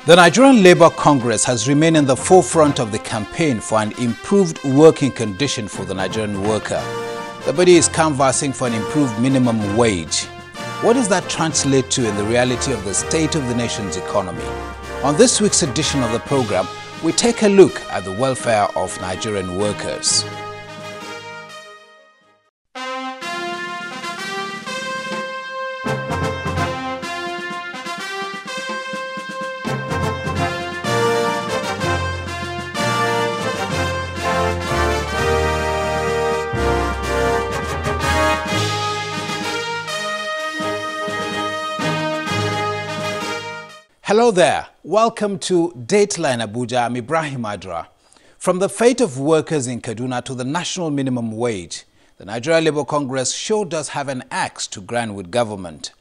The Nigerian Labour Congress has remained in the forefront of the campaign for an improved working condition for the Nigerian worker. The body is canvassing for an improved minimum wage. What does that translate to in the reality of the state of the nation's economy? On this week's edition of the program, we take a look at the welfare of Nigerian workers. Hello there. Welcome to Dateline Abuja. I'm Ibrahim Adra. From the fate of workers in Kaduna to the national minimum wage, the Nigeria Labour Congress sure does have an axe to grind with government.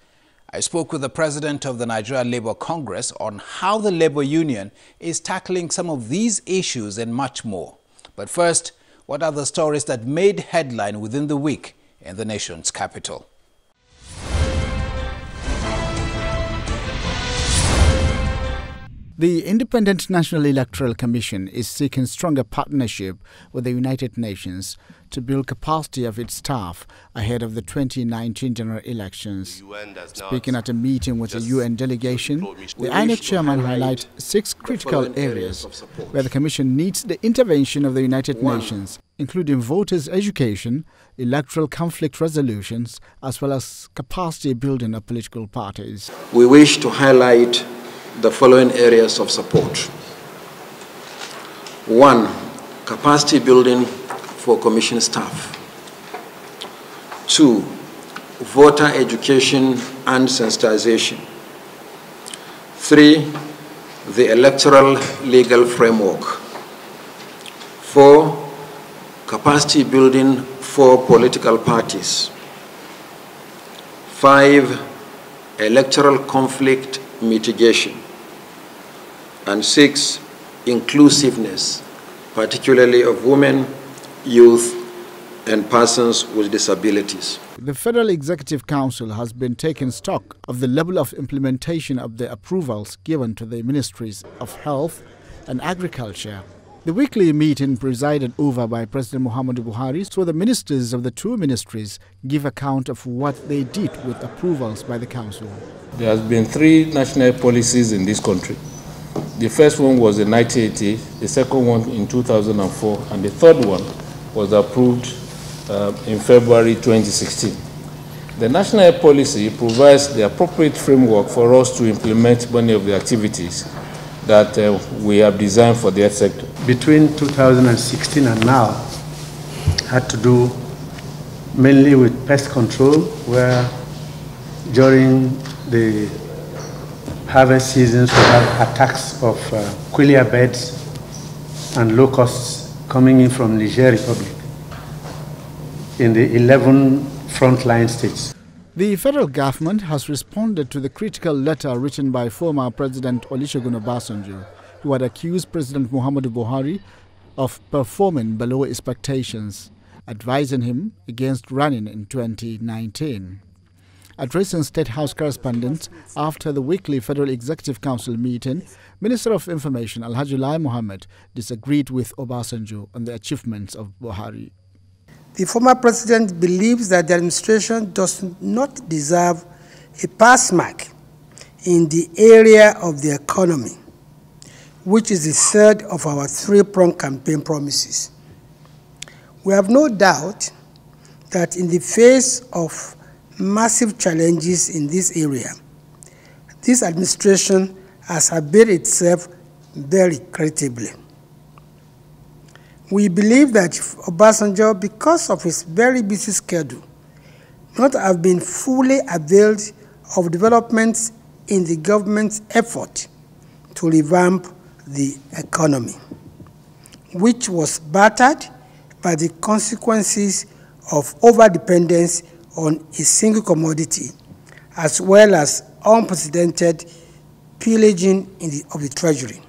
I spoke with the president of the Nigeria Labour Congress on how the Labour Union is tackling some of these issues and much more. But first, what are the stories that made headline within the week in the nation's capital? The Independent National Electoral Commission is seeking stronger partnership with the United Nations to build capacity of its staff ahead of the 2019 general elections. Speaking at a meeting with the UN delegation, the INEC chairman highlighted 6 critical areas where the Commission needs the intervention of the United Nations, including voters' education, electoral conflict resolutions, as well as capacity building of political parties. We wish to highlight the following areas of support. 1. Capacity building for Commission staff. 2. Voter education and sensitization. 3. The electoral legal framework. 4. Capacity building for political parties. 5. Electoral conflict mitigation. And 6, inclusiveness, particularly of women, youth, and persons with disabilities. The Federal Executive Council has been taking stock of the level of implementation of the approvals given to the Ministries of Health and Agriculture. The weekly meeting presided over by President Muhammadu Buhari saw the ministers of the 2 ministries give account of what they did with approvals by the Council. There has been 3 national policies in this country. The first one was in 1980, the second one in 2004, and the third one was approved in February 2016. The national policy provides the appropriate framework for us to implement many of the activities that we have designed for the health sector. Between 2016 and now, had to do mainly with pest control, where during the harvest seasons we have attacks of quelea beds and locusts coming in from Niger Republic in the 11 frontline states. The federal government has responded to the critical letter written by former President Olusegun Obasanjo, who had accused President Muhammadu Buhari of performing below expectations, advising him against running in 2019. Addressing State House correspondents after the weekly Federal Executive Council meeting, Minister of Information Alhaji Lai Mohammed disagreed with Obasanjo on the achievements of Buhari. The former president believes that the administration does not deserve a pass mark in the area of the economy, which is the third of our 3-pronged campaign promises. We have no doubt that in the face of massive challenges in this area, this administration has availed itself very creditably. We believe that Obasanjo, because of his very busy schedule, not have been fully availed of developments in the government's effort to revamp the economy, which was battered by the consequences of overdependence on a single commodity, as well as unprecedented pillaging of the treasury.